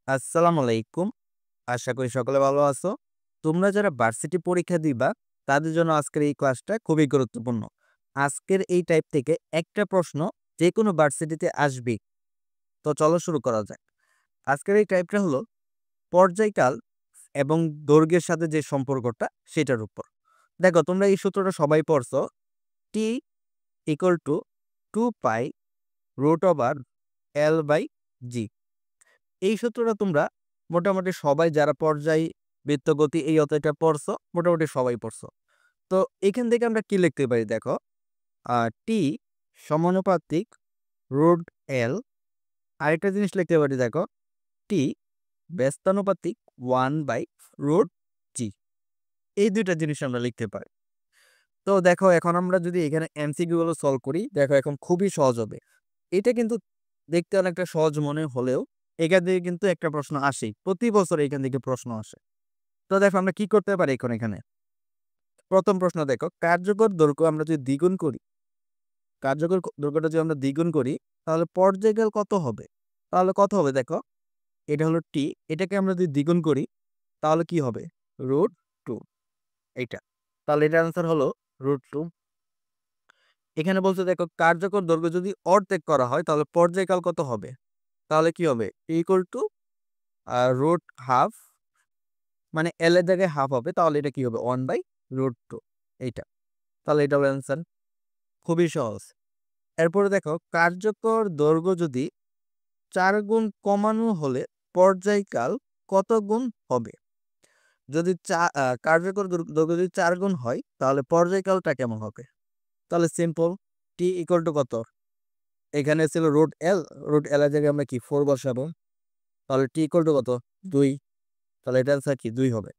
আসসালামু আলাইকুম। আশা করি সকলে ভালো আছো। তোমরা যারা ভার্সিটি পরীক্ষা দিবা, তাদের জন্য আজকের এই ক্লাসটা খুবই গুরুত্বপূর্ণ। আজকের এই টাইপ থেকে একটা প্রশ্ন যেকোনো ভার্সিটিতে আসবেই। তো চলো শুরু করা যাক। আজকের এই টাইপটা হলো পর্যায়কাল এবং দৈর্ঘ্যের সাথে যে সম্পর্কটা সেটার উপর। দেখো তোমরা এই সূত্রটা সবাই পড়ছো। T equal to 2 pi root over l by g. এই সূত্রটা তোমরা মোটামুটি সবাই যারা পর্যায় বৃত্তগতি এই অধ্যায়টা পড়ছো মোটামুটি সবাই পড়ছো। তো এখান থেকে আমরা কি লিখতে পারি দেখো, টি সমানুপাতিক রুট এল। আরেকটা জিনিস লিখতে পারি দেখো, টি ব্যস্তানুপাতিক 1/রুট জি। এই দুইটা জিনিস আমরা লিখতে পারি। তো দেখো এখন আমরা যদি এখানে এমসিকিউ গুলো সলভ করি, দেখো এখন খুবই সহজ হবে। এটা কিন্তু দেখতে অনেকটা সহজ মনে হলেও এখান থেকে কিন্তু একটা প্রশ্ন আসেই, প্রতি বছর এখান থেকে প্রশ্ন আসে। তো দেখো আমরা কি করতে পারি এখন এখানে। প্রথম প্রশ্ন দেখো, কার্যকর দৈর্ঘ্য আমরা যদি দ্বিগুণ করি, কার্যকর দৈর্ঘ্যটা যদি আমরা দ্বিগুণ করি তাহলে পর্যায়কাল কত হবে? তাহলে কত হবে দেখো, এটা হলো টি, এটাকে আমরা যদি দ্বিগুণ করি তাহলে কি হবে? √2 এইটা। তাহলে এটার আনসার হলো √2। এখানে বলছে দেখো, কার্যকর দৈর্ঘ্য যদি অর্ধেক করা হয় তাহলে পর্যায়কাল কত হবে? তাহলে কি হবে? ইকুয়াল টু √1/2, মানে এল এর জায়গায় হাফ হবে, তাহলে এটা কি হবে? 1/√2 এইটা। তাহলে এটা হলো অ্যান্সার। খুবই সহজ। এরপরে দেখো, কার্যকর দৈর্ঘ্য যদি 4 গুণ কমানো হলে পর্যায়কাল কত গুণ হবে? যদি কার্যকর দৈর্ঘ্য যদি 4 গুণ হয় তাহলে পর্যায়কালটা কেমন হবে? তাহলে সিম্পল, টি ইকুয়াল টু কত? এখানে ছিল √L, √L এর জায়গায় আমরা কি 4 বসাবো। তাহলে টি ইকুয়াল টু কত? 2। তাহলে এটা অ্যান্সার কি 2 হবে।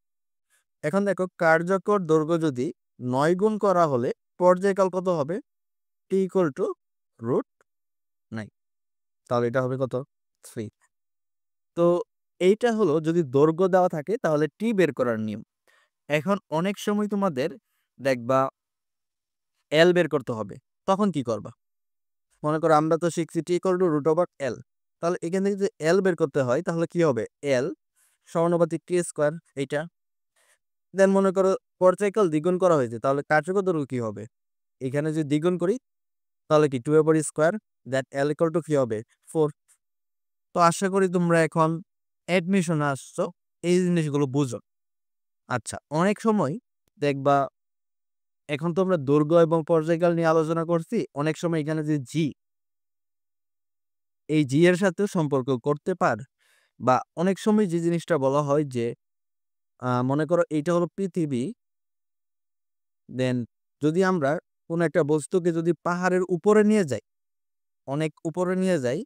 এখন দেখো, কার্যকর দৈর্ঘ্য যদি 9 গুণ করা হলে পর্যায়কাল কত হবে? টি ইকুয়াল টু √9। তাহলে এটা হবে কত? 3। তো এইটা হলো যদি দৈর্ঘ্য দেওয়া থাকে তাহলে টি বের করার নিয়ম। এখন অনেক সময় তোমাদের দেখবা এল বের করতে হবে, তখন কি করবা? মনে করো আমরা তো শিখছি টি ইকুয়াল টু √এল। তাহলে এখান থেকে যদি এল বের করতে হয় তাহলে কি হবে? এল সমানুপাতিক টি স্কোয়ার এইটা। দেন মনে করো পর্যায়কাল দ্বিগুণ করা হয়েছে, তাহলে কার্যকর দৈর্ঘ্য কি হবে? এখানে যদি দ্বিগুণ করি তাহলে কি 2/স্কোয়ার, দ্যাট এল ইকুয়াল টু কি হবে? 4। তো আশা করি তোমরা এখন অ্যাডমিশনে আসছো, এই জিনিসগুলো বুঝো। আচ্ছা, অনেক সময় দেখবা এখন তো আমরা দৈর্ঘ্য এবং পর্যায়কাল নিয়ে আলোচনা করছি, অনেক সময় এখানে যে জি, এই জি এর সাথেও সম্পর্ক করতে পার। বা অনেক সময় যে জিনিসটা বলা হয় যে মনে করো এইটা হলো পৃথিবী, দেন যদি আমরা কোনো একটা বস্তুকে যদি পাহাড়ের উপরে নিয়ে যাই, অনেক উপরে নিয়ে যাই,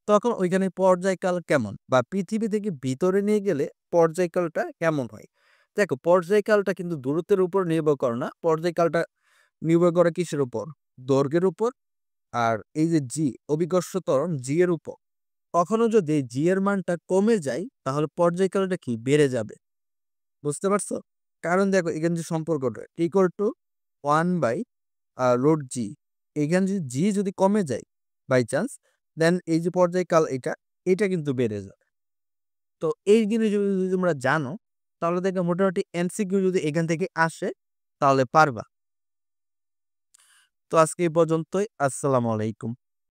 তখন ওইখানে পর্যায়কাল কেমন? বা পৃথিবী থেকে ভিতরে নিয়ে গেলে পর্যায়কালটা কেমন হয়? দেখো পর্যায়কালটা কিন্তু দূরত্বের উপর নির্ভর করে না, পর্যায়কালটা নির্ভর করে কিসের উপর? দৈর্ঘ্যের উপর। আর এই যে জি, অভিকর্ষ ত্বরণ জি এর উপর। কখনো যদি জি এর মানটা কমে যায় তাহলে পর্যায়কালটা কি বেড়ে যাবে। বুঝতে পারছো? কারণ দেখো এখানে যে সম্পর্কটা ইকুয়াল টু 1/√জি। এখানে যদি জি যদি কমে যায় বাই চান্স, দেন এই যে পর্যায়কাল এটা কিন্তু বেড়ে যাবে। তো এই জিনিস যদি তোমরা জানো তাহলে দেখো মোটামুটি এমসিকিউ যদি এখান থেকে আসে তাহলে পারবা। তো আজকে এই পর্যন্তই। আসসালামু আলাইকুম।